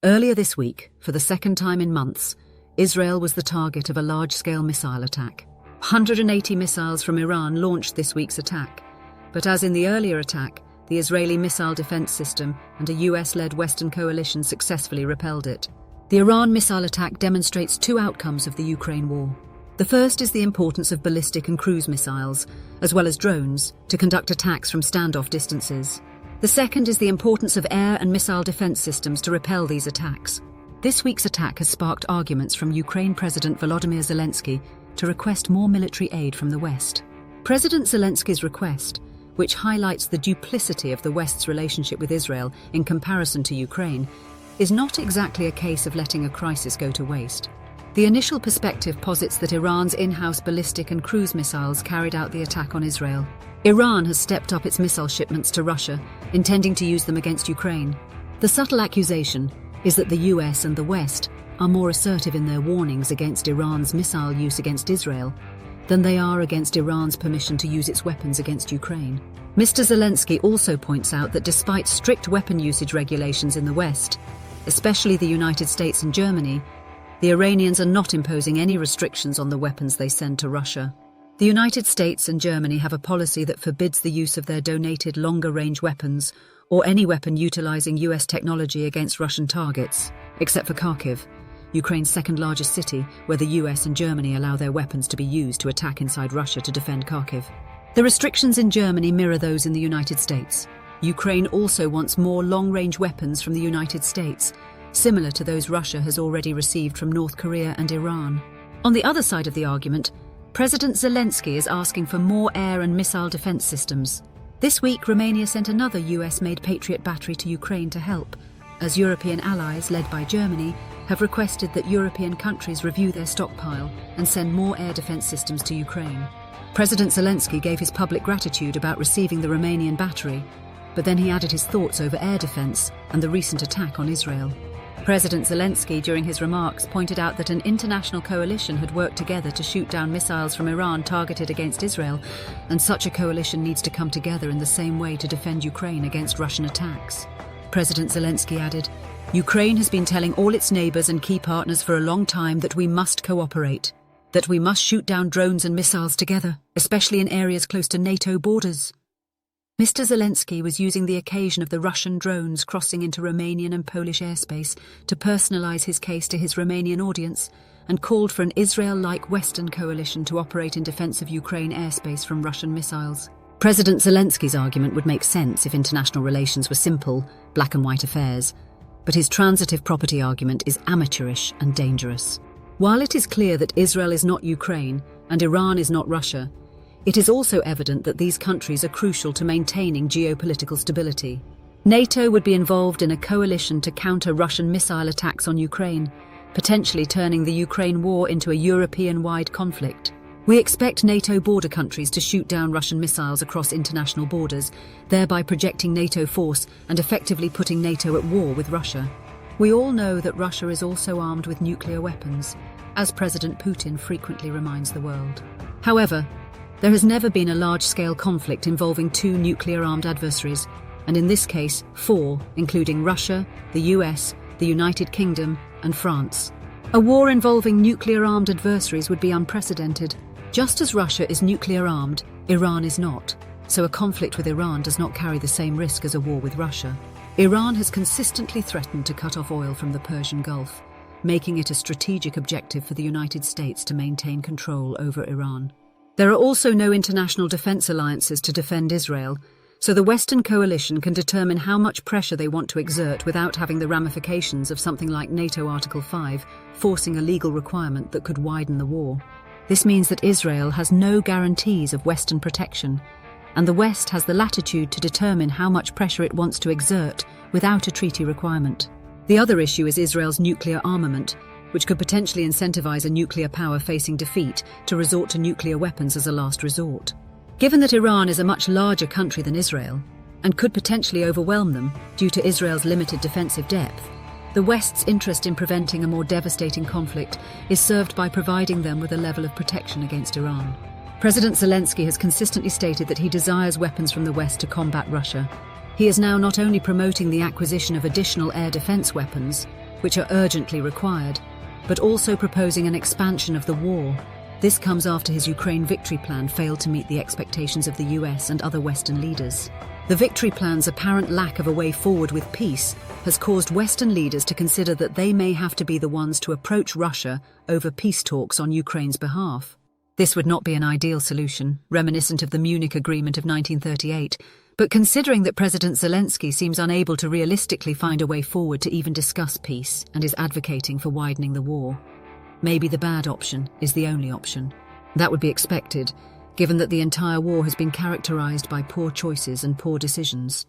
Earlier this week, for the second time in months, Israel was the target of a large-scale missile attack. 180 missiles from Iran launched this week's attack. But as in the earlier attack, the Israeli missile defense system and a US-led Western coalition successfully repelled it. The Iran missile attack demonstrates two outcomes of the Ukraine war. The first is the importance of ballistic and cruise missiles, as well as drones, to conduct attacks from standoff distances. The second is the importance of air and missile defense systems to repel these attacks. This week's attack has sparked arguments from Ukraine President Volodymyr Zelensky to request more military aid from the West. President Zelensky's request, which highlights the duplicity of the West's relationship with Israel in comparison to Ukraine, is not exactly a case of letting a crisis go to waste. The initial perspective posits that Iran's in-house ballistic and cruise missiles carried out the attack on Israel. Iran has stepped up its missile shipments to Russia, intending to use them against Ukraine. The subtle accusation is that the US and the West are more assertive in their warnings against Iran's missile use against Israel than they are against Iran's permission to use its weapons against Ukraine. Mr. Zelensky also points out that despite strict weapon usage regulations in the West, especially the United States and Germany, the Iranians are not imposing any restrictions on the weapons they send to Russia. The United States and Germany have a policy that forbids the use of their donated longer-range weapons or any weapon utilizing US technology against Russian targets, except for Kharkiv, Ukraine's second-largest city, where the US and Germany allow their weapons to be used to attack inside Russia to defend Kharkiv. The restrictions in Germany mirror those in the United States. Ukraine also wants more long-range weapons from the United States, similar to those Russia has already received from North Korea and Iran. On the other side of the argument, President Zelensky is asking for more air and missile defense systems. This week, Romania sent another US-made Patriot battery to Ukraine to help, as European allies, led by Germany, have requested that European countries review their stockpile and send more air defense systems to Ukraine. President Zelensky gave his public gratitude about receiving the Romanian battery, but then he added his thoughts over air defense and the recent attack on Israel. President Zelensky, during his remarks, pointed out that an international coalition had worked together to shoot down missiles from Iran targeted against Israel, and such a coalition needs to come together in the same way to defend Ukraine against Russian attacks. President Zelensky added, "Ukraine has been telling all its neighbours and key partners for a long time that we must cooperate, that we must shoot down drones and missiles together, especially in areas close to NATO borders." Mr. Zelensky was using the occasion of the Russian drones crossing into Romanian and Polish airspace to personalise his case to his Romanian audience and called for an Israel-like Western coalition to operate in defence of Ukraine airspace from Russian missiles. President Zelensky's argument would make sense if international relations were simple, black-and-white affairs, but his transitive property argument is amateurish and dangerous. While it is clear that Israel is not Ukraine and Iran is not Russia, it is also evident that these countries are crucial to maintaining geopolitical stability. NATO would be involved in a coalition to counter Russian missile attacks on Ukraine, potentially turning the Ukraine war into a European-wide conflict. We expect NATO border countries to shoot down Russian missiles across international borders, thereby projecting NATO force and effectively putting NATO at war with Russia. We all know that Russia is also armed with nuclear weapons, as President Putin frequently reminds the world. However, there has never been a large-scale conflict involving two nuclear-armed adversaries, and in this case, four, including Russia, the US, the United Kingdom, and France. A war involving nuclear-armed adversaries would be unprecedented. Just as Russia is nuclear-armed, Iran is not, so a conflict with Iran does not carry the same risk as a war with Russia. Iran has consistently threatened to cut off oil from the Persian Gulf, making it a strategic objective for the United States to maintain control over Iran. There are also no international defense alliances to defend Israel, so the Western coalition can determine how much pressure they want to exert without having the ramifications of something like NATO Article 5 forcing a legal requirement that could widen the war. This means that Israel has no guarantees of Western protection, and the West has the latitude to determine how much pressure it wants to exert without a treaty requirement. The other issue is Israel's nuclear armament, which could potentially incentivize a nuclear power facing defeat to resort to nuclear weapons as a last resort. Given that Iran is a much larger country than Israel, and could potentially overwhelm them due to Israel's limited defensive depth, the West's interest in preventing a more devastating conflict is served by providing them with a level of protection against Iran. President Zelensky has consistently stated that he desires weapons from the West to combat Russia. He is now not only promoting the acquisition of additional air defense weapons, which are urgently required, but also proposing an expansion of the war. This comes after his Ukraine victory plan failed to meet the expectations of the US and other Western leaders. The victory plan's apparent lack of a way forward with peace has caused Western leaders to consider that they may have to be the ones to approach Russia over peace talks on Ukraine's behalf. This would not be an ideal solution, reminiscent of the Munich Agreement of 1938, but considering that President Zelensky seems unable to realistically find a way forward to even discuss peace and is advocating for widening the war, maybe the bad option is the only option. That would be expected, given that the entire war has been characterized by poor choices and poor decisions.